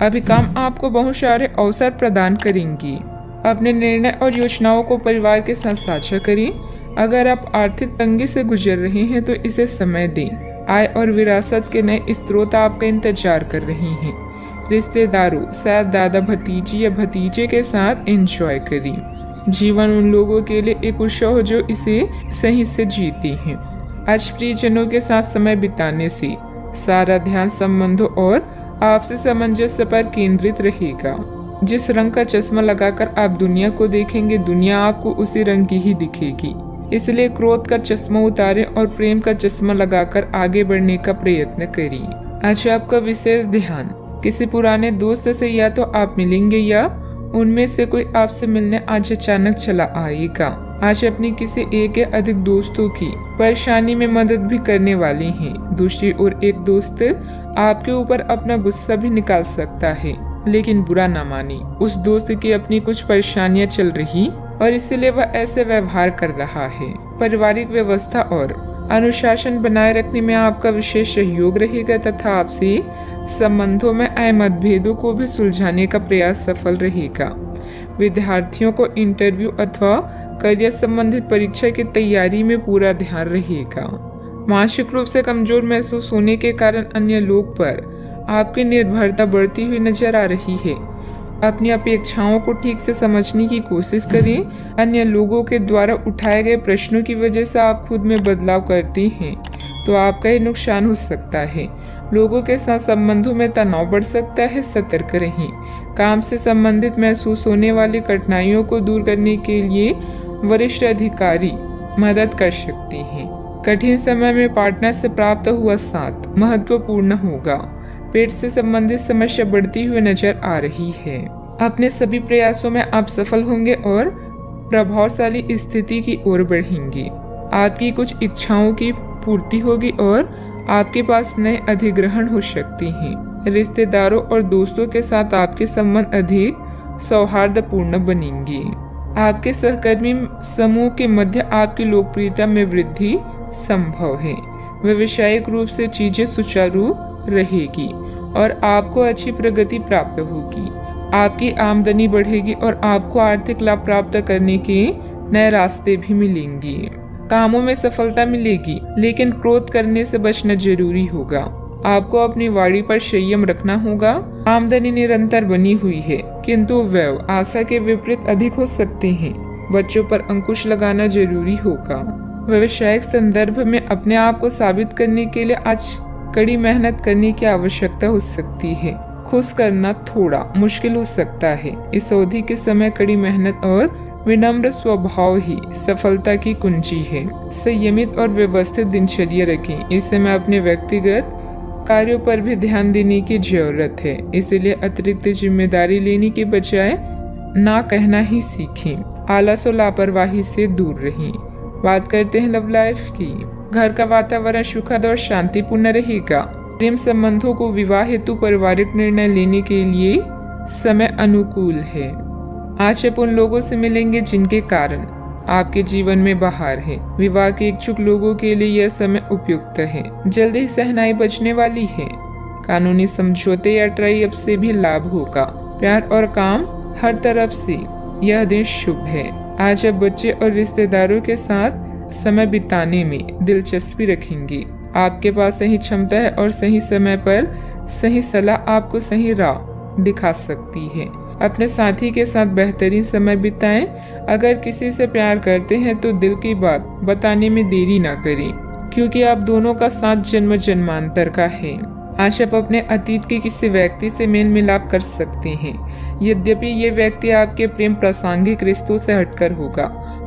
अभी काम आपको बहुत सारे अवसर प्रदान करेंगी। अपने निर्णय और योजनाओं को परिवार के साथ साझा करें। अगर आप आर्थिक तंगी से गुजर रहे हैं तो इसे समय दें। आय और विरासत के नए स्रोत आपका इंतजार कर रहे हैं। रिश्तेदारों, शायद दादा भतीजी या भतीजे के साथ एंजॉय करें। जीवन उन लोगों के लिए एक उत्सव जो इसे सही से जीते हैं। आज प्रियजनों के साथ समय बिताने से सारा ध्यान संबंधों और आपसी सामंजस्य पर केंद्रित रहेगा। जिस रंग का चश्मा लगाकर आप दुनिया को देखेंगे, दुनिया आपको उसी रंग की ही दिखेगी। इसलिए क्रोध का चश्मा उतारें और प्रेम का चश्मा लगाकर आगे बढ़ने का प्रयत्न करिए। आज आपका विशेष ध्यान किसी पुराने दोस्त से या तो आप मिलेंगे या उनमें से कोई आपसे मिलने आज अचानक चला आएगा। आज अपनी किसी एक या अधिक दोस्तों की परेशानी में मदद भी करने वाले हैं। दूसरी ओर एक दोस्त आपके ऊपर अपना गुस्सा भी निकाल सकता है, लेकिन बुरा ना माने। उस दोस्त की अपनी कुछ परेशानियां चल रही और इसलिए वह ऐसे व्यवहार कर रहा है। पारिवारिक व्यवस्था और अनुशासन बनाए रखने में आपका विशेष सहयोग रहेगा तथा आपसी संबंधों में आए मतभेदों को भी सुलझाने का प्रयास सफल रहेगा। विद्यार्थियों को इंटरव्यू अथवा करियर संबंधित परीक्षा की तैयारी में पूरा ध्यान रहेगा। मानसिक रूप से कमजोर महसूस होने के कारण अन्य लोग पर आपकी निर्भरता बढ़ती हुई नजर आ रही है। अपनी अपेक्षाओं को ठीक से समझने की कोशिश करें। अन्य लोगों के द्वारा उठाए गए प्रश्नों की वजह से आप खुद में बदलाव करते हैं तो आपका ही नुकसान हो सकता है। लोगों के साथ संबंधों में तनाव बढ़ सकता है, सतर्क रहें। काम से संबंधित महसूस होने वाली कठिनाइयों को दूर करने के लिए वरिष्ठ अधिकारी मदद कर सकते हैं। कठिन समय में पार्टनर से प्राप्त हुआ साथ महत्वपूर्ण होगा। पेट से संबंधित समस्या बढ़ती हुई नजर आ रही है। अपने सभी प्रयासों में आप सफल होंगे और प्रभावशाली स्थिति की ओर बढ़ेंगे। आपकी कुछ इच्छाओं की पूर्ति होगी और आपके पास नए अधिग्रहण हो सकते हैं। रिश्तेदारों और दोस्तों के साथ आपके संबंध अधिक सौहार्दपूर्ण बनेंगे। आपके सहकर्मी समूह के मध्य आपकी लोकप्रियता में वृद्धि संभव है। व्यावसायिक रूप से चीजें सुचारू रहेगी और आपको अच्छी प्रगति प्राप्त होगी। आपकी आमदनी बढ़ेगी और आपको आर्थिक लाभ प्राप्त करने के नए रास्ते भी मिलेंगे। कामों में सफलता मिलेगी, लेकिन क्रोध करने से बचना जरूरी होगा। आपको अपनी वाणी पर संयम रखना होगा। आमदनी निरंतर बनी हुई है, किंतु व्यय आशा के विपरीत अधिक हो सकते हैं। बच्चों पर अंकुश लगाना जरूरी होगा। व्यवसायिक संदर्भ में अपने आप को साबित करने के लिए आज कड़ी मेहनत करने की आवश्यकता हो सकती है। खुश करना थोड़ा मुश्किल हो सकता है। इस अवधि के समय कड़ी मेहनत और विनम्र स्वभाव ही सफलता की कुंजी है। संयमित और व्यवस्थित दिनचर्या रखें। इस समय अपने व्यक्तिगत कार्यों पर भी ध्यान देने की जरूरत है, इसलिए अतिरिक्त जिम्मेदारी लेने के बजाय ना कहना ही सीखें। आलस और लापरवाही से दूर रहें। बात करते हैं लव लाइफ की। घर का वातावरण सुखद और शांतिपूर्ण रहेगा। प्रेम संबंधों को विवाह हेतु पारिवारिक निर्णय लेने के लिए समय अनुकूल है। आज आप उन लोगों से मिलेंगे जिनके कारण आपके जीवन में बहार है। विवाह के इच्छुक लोगों के लिए यह समय उपयुक्त है। जल्दी ही सहनाई बचने वाली है। कानूनी समझौते या ट्राई अप से भी लाभ होगा। प्यार और काम हर तरफ से यह दिन शुभ है। आज आप बच्चे और रिश्तेदारों के साथ समय बिताने में दिलचस्पी रखेंगे। आपके पास सही क्षमता है और सही समय पर सही सलाह आपको सही राह दिखा सकती है। अपने साथी के साथ बेहतरीन समय बिताएं। अगर किसी से प्यार करते हैं तो दिल की बात बताने में देरी ना करें, क्योंकि आप दोनों का साथ जन्म जन्मांतर का है। आज आप अपने अतीत के किसी व्यक्ति से मेल मिलाप कर सकते हैं। यद्यपि ये व्यक्ति आपके प्रेम प्रासंगिक रिश्तों से हटकर होगा,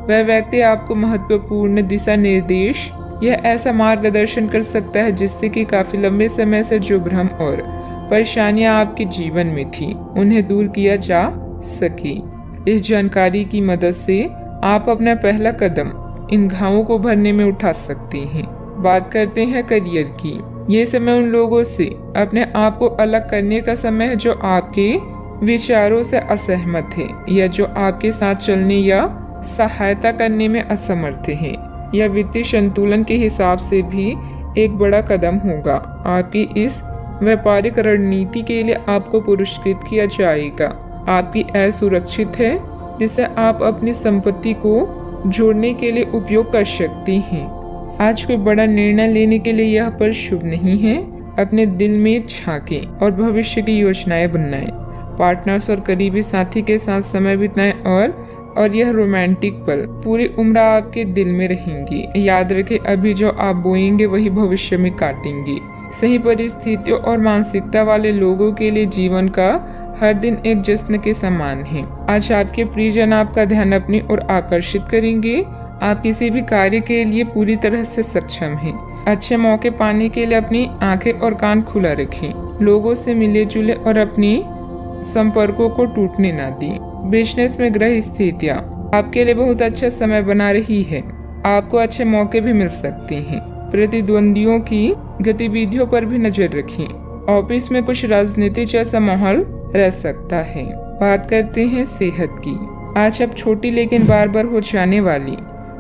वह व्यक्ति आपको महत्वपूर्ण दिशा निर्देश या ऐसा मार्गदर्शन कर सकता है जिससे कि काफी लंबे समय से जो भ्रम और परेशानियां आपके जीवन में थी उन्हें दूर किया जा सके। इस जानकारी की मदद से आप अपना पहला कदम इन घावों को भरने में उठा सकते हैं। बात करते हैं करियर की। ये समय उन लोगों से अपने आप को अलग करने का समय है जो आपके विचारों से असहमत है या जो आपके साथ चलने या सहायता करने में असमर्थ है। यह वित्तीय संतुलन के हिसाब से भी एक बड़ा कदम होगा। आपकी इस व्यापारिक रणनीति के लिए आपको पुरस्कृत किया जाएगा। आपकी आय सुरक्षित है, जिसे आप अपनी संपत्ति को जोड़ने के लिए उपयोग कर सकती हैं। आज कोई बड़ा निर्णय लेने के लिए यह पल शुभ नहीं है। अपने दिल में झांकें और भविष्य की योजनाएं बनाएं। पार्टनर्स और करीबी साथी के साथ समय बिताएं और यह रोमांटिक पल पूरी उम्र आपके दिल में रहेंगी। याद रखें, अभी जो आप बोएंगे वही भविष्य में काटेंगे। सही परिस्थितियों और मानसिकता वाले लोगों के लिए जीवन का हर दिन एक जश्न के समान है। आज आपके प्रियजन आपका ध्यान अपनी ओर आकर्षित करेंगे। आप किसी भी कार्य के लिए पूरी तरह से सक्षम हैं। अच्छे मौके पाने के लिए अपनी आंखें और कान खुला रखें। लोगों से मिले जुले और अपनी संपर्कों को टूटने ना दें। बिजनेस में ग्रह स्थितियाँ आपके लिए बहुत अच्छा समय बना रही है। आपको अच्छे मौके भी मिल सकते हैं। प्रतिद्वंदियों की गतिविधियों पर भी नजर रखें। ऑफिस में कुछ राजनीति जैसा माहौल रह सकता है। बात करते हैं सेहत की। आज आप छोटी लेकिन बार बार हो जाने वाली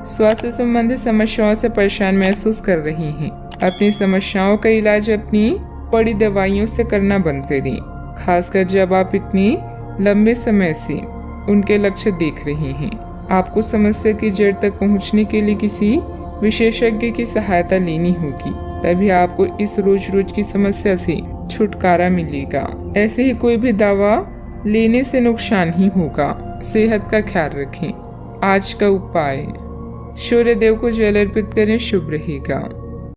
स्वास्थ्य संबंधी समस्याओं से परेशान महसूस कर रही हैं। अपनी समस्याओं का इलाज अपनी बड़ी दवाइयों से करना बंद करें, खासकर जब आप इतनी लंबे समय से उनके लक्ष्य देख रहे हैं। आपको समस्या की जड़ तक पहुंचने के लिए किसी विशेषज्ञ की सहायता लेनी होगी, तभी आपको इस रोज रोज की समस्या से छुटकारा मिलेगा। ऐसे ही कोई भी दवा लेने से नुकसान ही होगा। सेहत का ख्याल रखें। आज का उपाय, सूर्य देव को जल अर्पित करें, शुभ रहेगा।